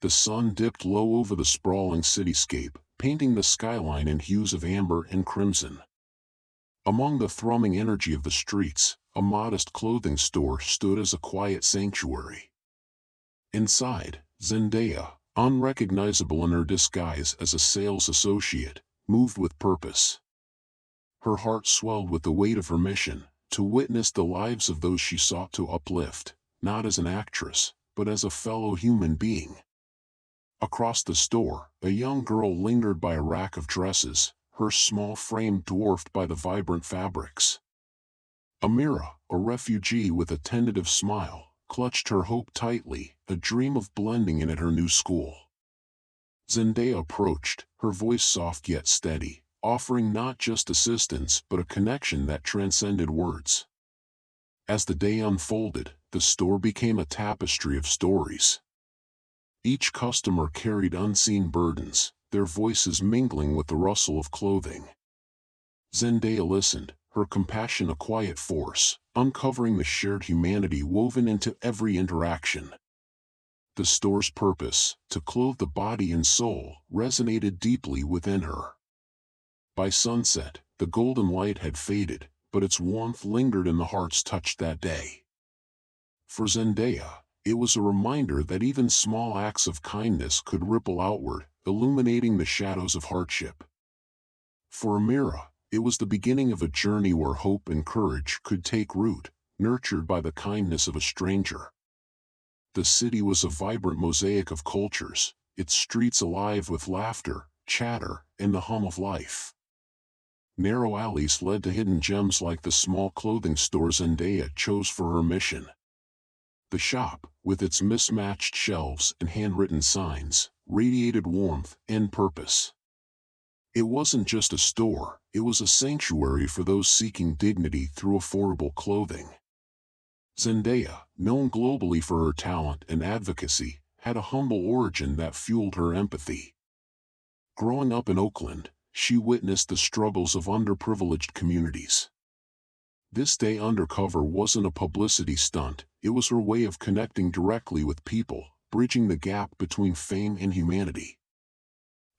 The sun dipped low over the sprawling cityscape, painting the skyline in hues of amber and crimson. Among the thrumming energy of the streets, a modest clothing store stood as a quiet sanctuary. Inside, Zendaya, unrecognizable in her disguise as a sales associate, moved with purpose. Her heart swelled with the weight of her mission, to witness the lives of those she sought to uplift, not as an actress, but as a fellow human being. Across the store, a young girl lingered by a rack of dresses, her small frame dwarfed by the vibrant fabrics. Amira, a refugee with a tentative smile, clutched her hope tightly, a dream of blending in at her new school. Zendaya approached, her voice soft yet steady, offering not just assistance but a connection that transcended words. As the day unfolded, the store became a tapestry of stories. Each customer carried unseen burdens, their voices mingling with the rustle of clothing. Zendaya listened, her compassion a quiet force, uncovering the shared humanity woven into every interaction. The store's purpose, to clothe the body and soul, resonated deeply within her. By sunset, the golden light had faded, but its warmth lingered in the hearts touched that day. For Zendaya, it was a reminder that even small acts of kindness could ripple outward, illuminating the shadows of hardship. For Amira, it was the beginning of a journey where hope and courage could take root, nurtured by the kindness of a stranger. The city was a vibrant mosaic of cultures, its streets alive with laughter, chatter, and the hum of life. Narrow alleys led to hidden gems like the small clothing store Zendaya chose for her mission. The shop, with its mismatched shelves and handwritten signs, radiated warmth and purpose. It wasn't just a store, it was a sanctuary for those seeking dignity through affordable clothing. Zendaya, known globally for her talent and advocacy, had a humble origin that fueled her empathy. Growing up in Oakland, she witnessed the struggles of underprivileged communities. This day undercover wasn't a publicity stunt, it was her way of connecting directly with people, bridging the gap between fame and humanity.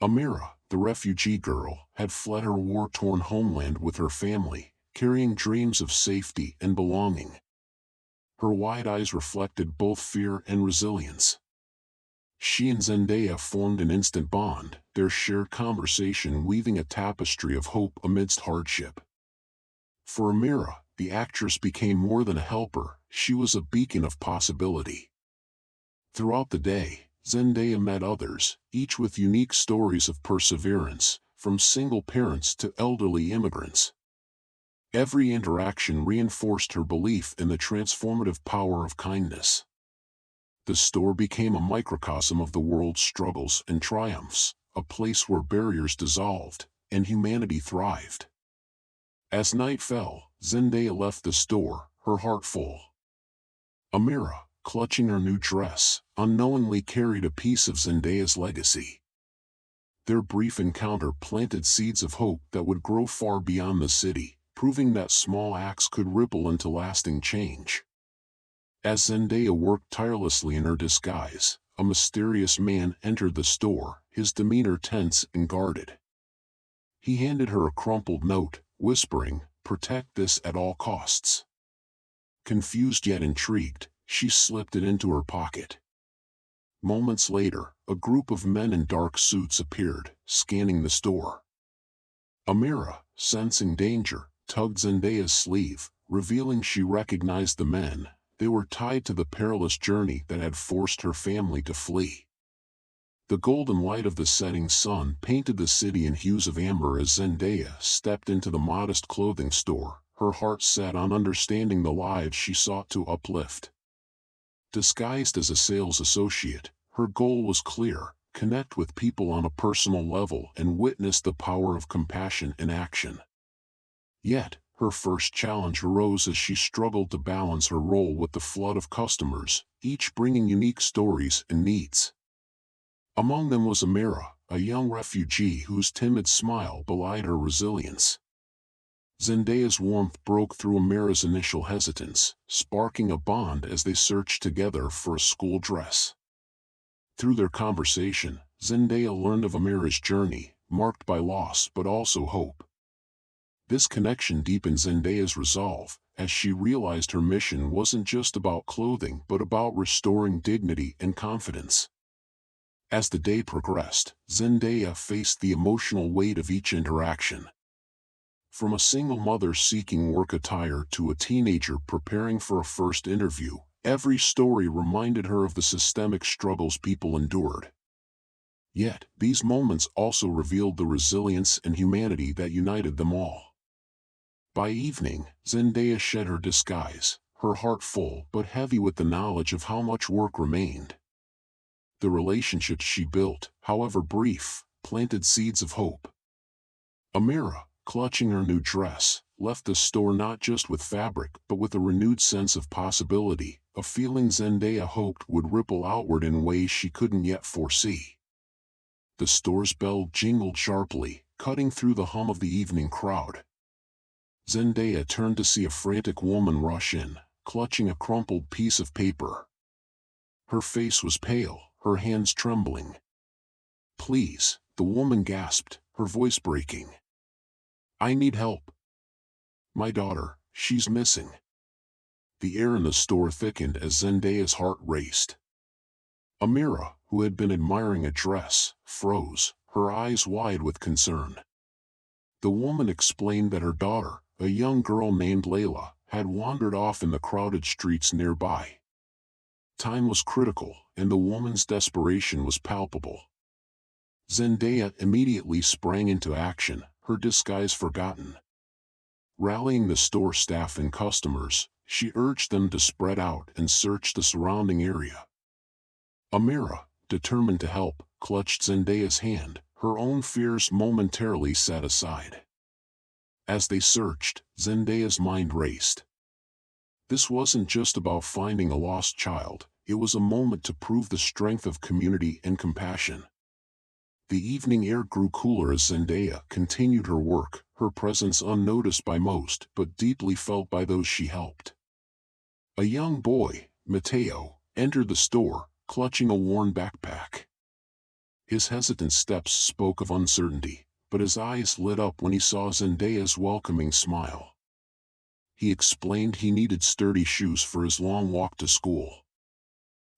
Amira, the refugee girl, had fled her war-torn homeland with her family, carrying dreams of safety and belonging. Her wide eyes reflected both fear and resilience. She and Zendaya formed an instant bond, their shared conversation weaving a tapestry of hope amidst hardship. For Amira, the actress became more than a helper, she was a beacon of possibility. Throughout the day, Zendaya met others, each with unique stories of perseverance, from single parents to elderly immigrants. Every interaction reinforced her belief in the transformative power of kindness. The store became a microcosm of the world's struggles and triumphs, a place where barriers dissolved and humanity thrived. As night fell, Zendaya left the store, her heart full. Amira, clutching her new dress, unknowingly carried a piece of Zendaya's legacy. Their brief encounter planted seeds of hope that would grow far beyond the city, proving that small acts could ripple into lasting change. As Zendaya worked tirelessly in her disguise, a mysterious man entered the store, his demeanor tense and guarded. He handed her a crumpled note, whispering, "Protect this at all costs." Confused yet intrigued, she slipped it into her pocket. Moments later, a group of men in dark suits appeared, scanning the store. Amira, sensing danger, tugged Zendaya's sleeve, revealing she recognized the men. They were tied to the perilous journey that had forced her family to flee. The golden light of the setting sun painted the city in hues of amber as Zendaya stepped into the modest clothing store, her heart set on understanding the lives she sought to uplift. Disguised as a sales associate, her goal was clear: connect with people on a personal level and witness the power of compassion in action. Yet, her first challenge arose as she struggled to balance her role with the flood of customers, each bringing unique stories and needs. Among them was Amira, a young refugee whose timid smile belied her resilience. Zendaya's warmth broke through Amira's initial hesitance, sparking a bond as they searched together for a school dress. Through their conversation, Zendaya learned of Amira's journey, marked by loss but also hope. This connection deepened Zendaya'S resolve, as she realized her mission wasn't just about clothing but about restoring dignity and confidence. As the day progressed, Zendaya faced the emotional weight of each interaction. From a single mother seeking work attire to a teenager preparing for a first interview, every story reminded her of the systemic struggles people endured. Yet, these moments also revealed the resilience and humanity that united them all. By evening, Zendaya shed her disguise, her heart full but heavy with the knowledge of how much work remained. The relationships she built, however brief, planted seeds of hope. Amira, clutching her new dress, left the store not just with fabric but with a renewed sense of possibility, a feeling Zendaya hoped would ripple outward in ways she couldn't yet foresee. The store's bell jingled sharply, cutting through the hum of the evening crowd. Zendaya turned to see a frantic woman rush in, clutching a crumpled piece of paper. Her face was pale, her hands trembling. "Please," the woman gasped, her voice breaking. "I need help. My daughter, she's missing." The air in the store thickened as Zendaya'S heart raced. Amira, who had been admiring a dress, froze, her eyes wide with concern. The woman explained that her daughter, a young girl named Layla, had wandered off in the crowded streets nearby. Time was critical, and the woman's desperation was palpable. Zendaya immediately sprang into action, her disguise forgotten. Rallying the store staff and customers, she urged them to spread out and search the surrounding area. Amira, determined to help, clutched Zendaya'S hand, her own fears momentarily set aside. As they searched, Zendaya'S mind raced. This wasn't just about finding a lost child, it was a moment to prove the strength of community and compassion. The evening air grew cooler as Zendaya continued her work, her presence unnoticed by most but deeply felt by those she helped. A young boy, Mateo, entered the store, clutching a worn backpack. His hesitant steps spoke of uncertainty, but his eyes lit up when he saw Zendaya'S welcoming smile. He explained he needed sturdy shoes for his long walk to school.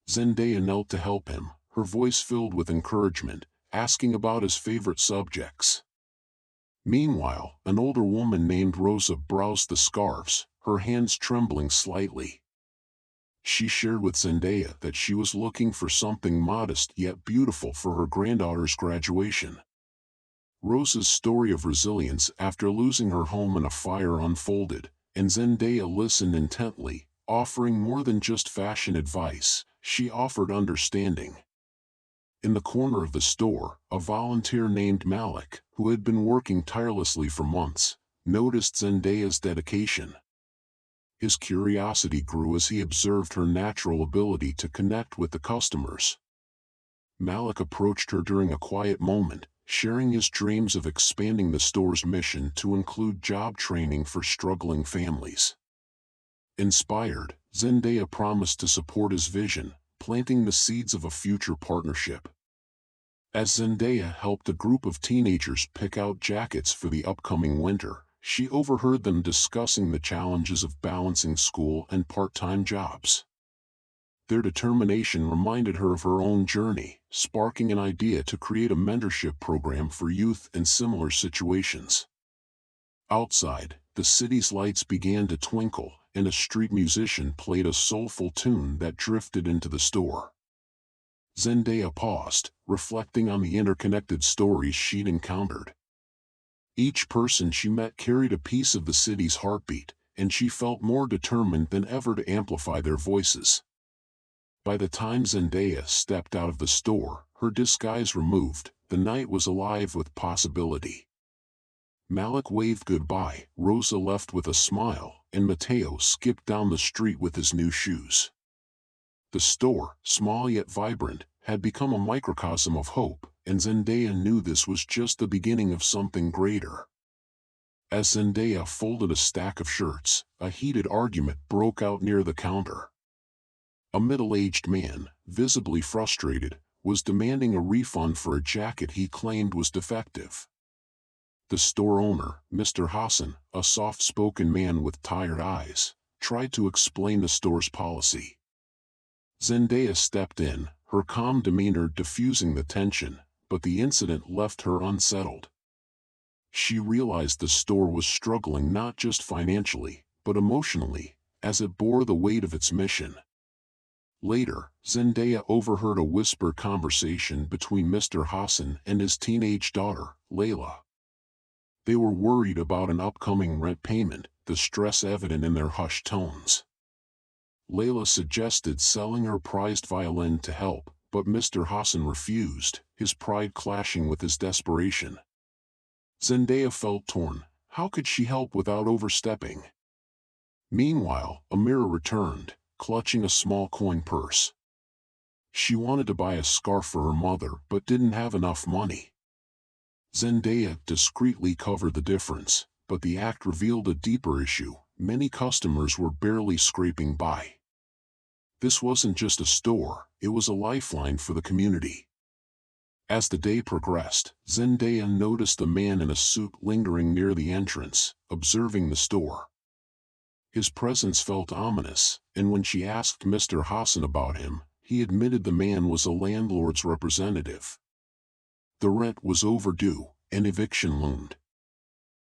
Zendaya knelt to help him, her voice filled with encouragement, asking about his favorite subjects. Meanwhile, an older woman named Rosa browsed the scarves, her hands trembling slightly. She shared with Zendaya that she was looking for something modest yet beautiful for her granddaughter's graduation. Rosa's story of resilience after losing her home in a fire unfolded, and Zendaya listened intently, offering more than just fashion advice. She offered understanding. In the corner of the store, a volunteer named Malik, who had been working tirelessly for months, noticed Zendaya'S dedication. His curiosity grew as he observed her natural ability to connect with the customers. Malik approached her during a quiet moment, sharing his dreams of expanding the store's mission to include job training for struggling families. Inspired, Zendaya promised to support his vision, planting the seeds of a future partnership. As Zendaya helped a group of teenagers pick out jackets for the upcoming winter, she overheard them discussing the challenges of balancing school and part-time jobs. Their determination reminded her of her own journey, sparking an idea to create a mentorship program for youth in similar situations. Outside, the city's lights began to twinkle, and a street musician played a soulful tune that drifted into the store. Zendaya paused, reflecting on the interconnected stories she'd encountered. Each person she met carried a piece of the city's heartbeat, and she felt more determined than ever to amplify their voices. By the time Zendaya stepped out of the store, her disguise removed, the night was alive with possibility. Malik waved goodbye, Rosa left with a smile, and Mateo skipped down the street with his new shoes. The store, small yet vibrant, had become a microcosm of hope, and Zendaya knew this was just the beginning of something greater. As Zendaya folded a stack of shirts, a heated argument broke out near the counter. A middle-aged man, visibly frustrated, was demanding a refund for a jacket he claimed was defective. The store owner, Mr. Hassan, a soft-spoken man with tired eyes, tried to explain the store's policy. Zendaya stepped in, her calm demeanor diffusing the tension, but the incident left her unsettled. She realized the store was struggling not just financially, but emotionally, as it bore the weight of its mission. Later, Zendaya overheard a whispered conversation between Mr. Hassan and his teenage daughter, Layla. They were worried about an upcoming rent payment, the stress evident in their hushed tones. Layla suggested selling her prized violin to help, but Mr. Hassan refused, his pride clashing with his desperation. Zendaya felt torn. How could she help without overstepping? Meanwhile, Amira returned, clutching a small coin purse. She wanted to buy a scarf for her mother but didn't have enough money. Zendaya discreetly covered the difference, but the act revealed a deeper issue. Many customers were barely scraping by. This wasn't just a store, it was a lifeline for the community. As the day progressed, Zendaya noticed a man in a suit lingering near the entrance, observing the store. His presence felt ominous, and when she asked Mr. Hassan about him, he admitted the man was a landlord's representative. The rent was overdue, and eviction loomed.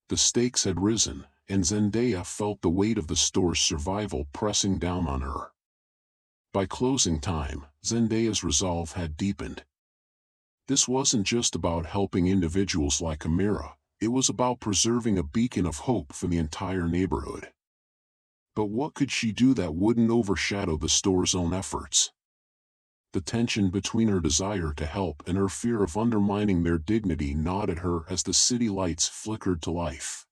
The stakes had risen, and Zendaya felt the weight of the store's survival pressing down on her. By closing time, Zendaya's resolve had deepened. This wasn't just about helping individuals like Amira, it was about preserving a beacon of hope for the entire neighborhood. But what could she do that wouldn't overshadow the store's own efforts? The tension between her desire to help and her fear of undermining their dignity gnawed at her as the city lights flickered to life.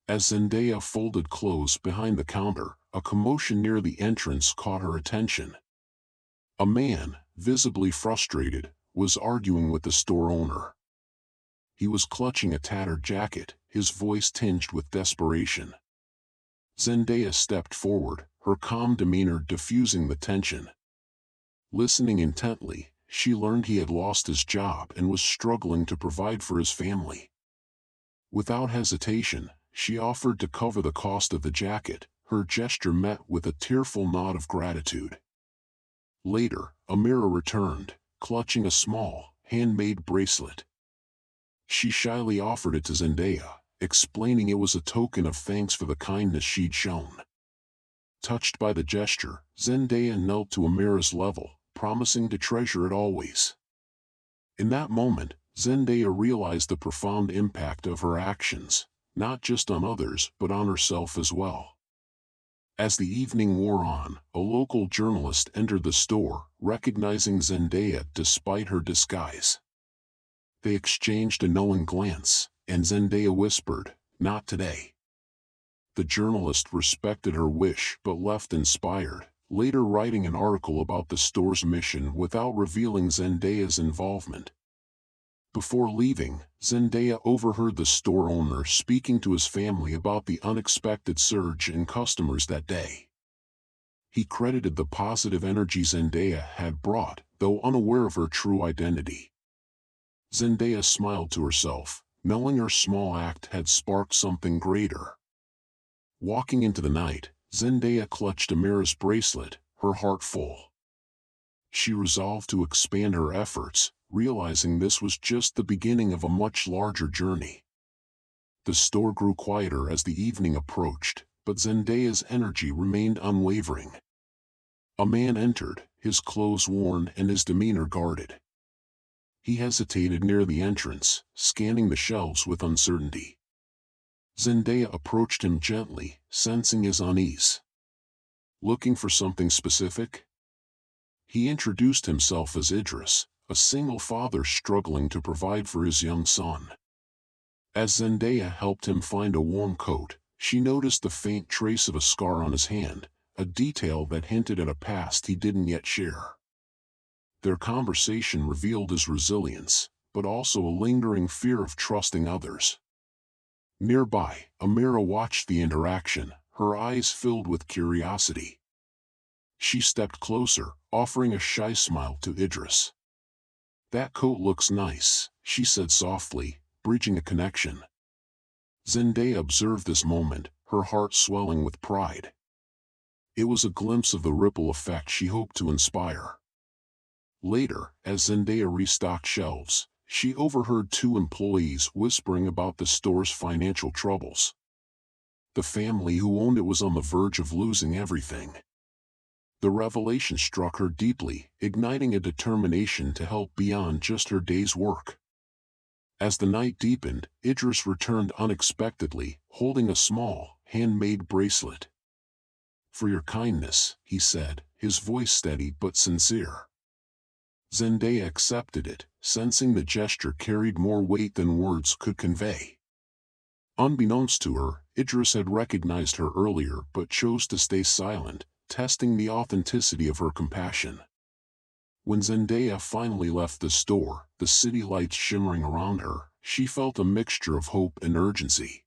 As Zendaya folded clothes behind the counter, a commotion near the entrance caught her attention. A man, visibly frustrated, was arguing with the store owner. He was clutching a tattered jacket, his voice tinged with desperation. Zendaya stepped forward, her calm demeanor diffusing the tension. Listening intently, she learned he had lost his job and was struggling to provide for his family. Without hesitation, she offered to cover the cost of the jacket, her gesture met with a tearful nod of gratitude. Later, Amira returned, clutching a small, handmade bracelet. She shyly offered it to Zendaya, explaining it was a token of thanks for the kindness she'd shown. Touched by the gesture, Zendaya knelt to Amira's level, promising to treasure it always. In that moment, Zendaya realized the profound impact of her actions, not just on others but on herself as well. As the evening wore on, a local journalist entered the store, recognizing Zendaya despite her disguise. They exchanged a knowing glance, and Zendaya whispered, "Not today." The journalist respected her wish but left inspired, later writing an article about the store's mission without revealing Zendaya's involvement. Before leaving, Zendaya overheard the store owner speaking to his family about the unexpected surge in customers that day. He credited the positive energy Zendaya had brought, though unaware of her true identity. Zendaya smiled to herself, knowing her small act had sparked something greater. Walking into the night, Zendaya clutched Amira's bracelet, her heart full. She resolved to expand her efforts, realizing this was just the beginning of a much larger journey. The store grew quieter as the evening approached, but Zendaya's energy remained unwavering. A man entered, his clothes worn and his demeanor guarded. He hesitated near the entrance, scanning the shelves with uncertainty. Zendaya approached him gently, sensing his unease. "Looking for something specific?" He introduced himself as Idris, a single father struggling to provide for his young son. As Zendaya helped him find a warm coat, she noticed the faint trace of a scar on his hand, a detail that hinted at a past he didn't yet share. Their conversation revealed his resilience, but also a lingering fear of trusting others. Nearby, Amira watched the interaction, her eyes filled with curiosity. She stepped closer, offering a shy smile to Idris. "That coat looks nice," she said softly, bridging a connection. Zendaya observed this moment, her heart swelling with pride. It was a glimpse of the ripple effect she hoped to inspire. Later, as Zendaya restocked shelves, she overheard two employees whispering about the store's financial troubles. The family who owned it was on the verge of losing everything. The revelation struck her deeply, igniting a determination to help beyond just her day's work. As the night deepened, Idris returned unexpectedly, holding a small, handmade bracelet. "For your kindness," he said, his voice steady but sincere. Zendaya accepted it, sensing the gesture carried more weight than words could convey. Unbeknownst to her, Idris had recognized her earlier but chose to stay silent, testing the authenticity of her compassion. When Zendaya finally left the store, the city lights shimmering around her, she felt a mixture of hope and urgency.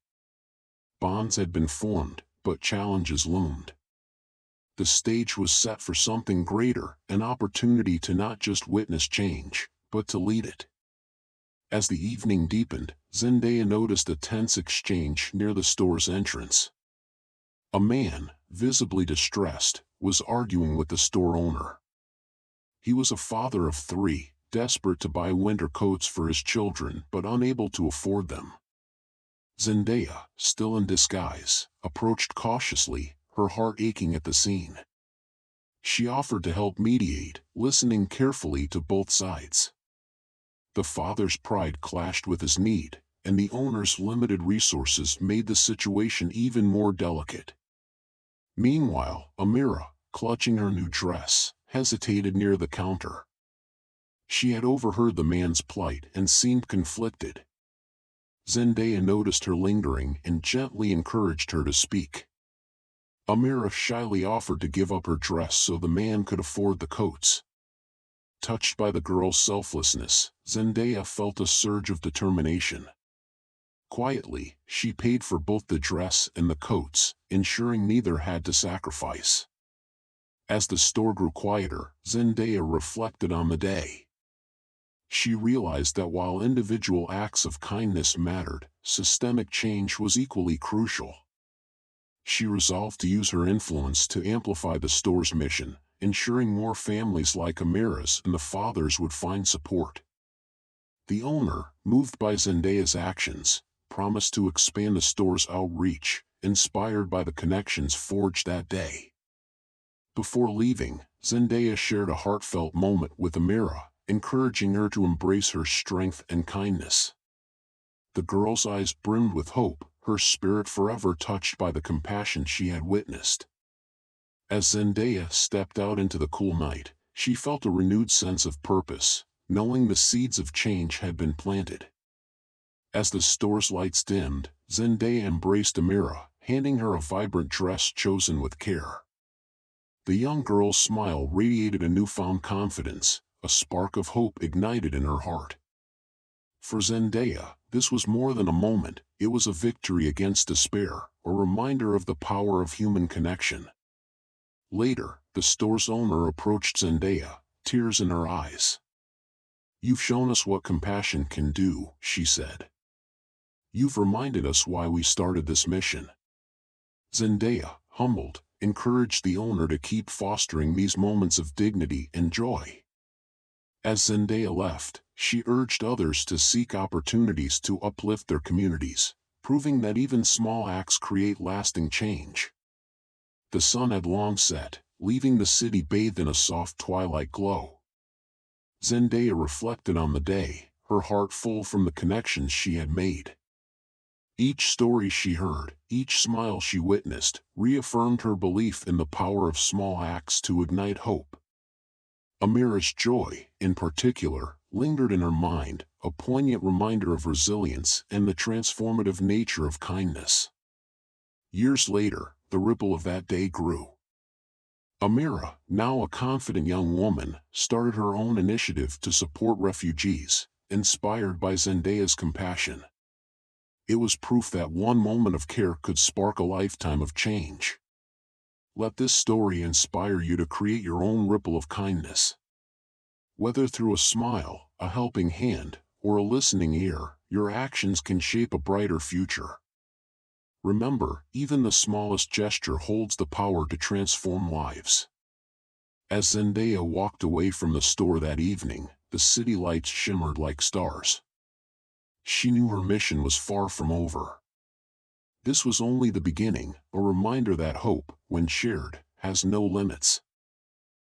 Bonds had been formed, but challenges loomed. The stage was set for something greater, an opportunity to not just witness change, but to lead it. As the evening deepened, Zendaya noticed a tense exchange near the store's entrance. A man, visibly distressed, was arguing with the store owner. He was a father of three, desperate to buy winter coats for his children but unable to afford them. Zendaya, still in disguise, approached cautiously, her heart aching at the scene. She offered to help mediate, listening carefully to both sides. The father's pride clashed with his need, and the owner's limited resources made the situation even more delicate. Meanwhile, Amira, clutching her new dress, hesitated near the counter. She had overheard the man's plight and seemed conflicted. Zendaya noticed her lingering and gently encouraged her to speak. Amira shyly offered to give up her dress so the man could afford the coats. Touched by the girl's selflessness, Zendaya felt a surge of determination. Quietly, she paid for both the dress and the coats, ensuring neither had to sacrifice. As the store grew quieter, Zendaya reflected on the day. She realized that while individual acts of kindness mattered, systemic change was equally crucial. She resolved to use her influence to amplify the store's mission, ensuring more families like Amira's and the father's would find support. The owner, moved by Zendaya's actions, promised to expand the store's outreach, inspired by the connections forged that day. Before leaving, Zendaya shared a heartfelt moment with Amira, encouraging her to embrace her strength and kindness. The girl's eyes brimmed with hope, her spirit forever touched by the compassion she had witnessed. As Zendaya stepped out into the cool night, she felt a renewed sense of purpose, knowing the seeds of change had been planted. As the store's lights dimmed, Zendaya embraced Amira, handing her a vibrant dress chosen with care. The young girl's smile radiated a newfound confidence, a spark of hope ignited in her heart. For Zendaya, this was more than a moment, it was a victory against despair, a reminder of the power of human connection. Later, the store's owner approached Zendaya, tears in her eyes. "You've shown us what compassion can do," she said. "You've reminded us why we started this mission." Zendaya, humbled, encouraged the owner to keep fostering these moments of dignity and joy. As Zendaya left, she urged others to seek opportunities to uplift their communities, proving that even small acts create lasting change. The sun had long set, leaving the city bathed in a soft twilight glow. Zendaya reflected on the day, her heart full from the connections she had made. Each story she heard, each smile she witnessed, reaffirmed her belief in the power of small acts to ignite hope. Amira's joy, in particular, lingered in her mind, a poignant reminder of resilience and the transformative nature of kindness. Years later, the ripple of that day grew. Amira, now a confident young woman, started her own initiative to support refugees, inspired by Zendaya's compassion. It was proof that one moment of care could spark a lifetime of change. Let this story inspire you to create your own ripple of kindness. Whether through a smile, a helping hand, or a listening ear, your actions can shape a brighter future. Remember, even the smallest gesture holds the power to transform lives. As Zendaya walked away from the store that evening, the city lights shimmered like stars. She knew her mission was far from over. This was only the beginning, a reminder that hope, when shared, has no limits.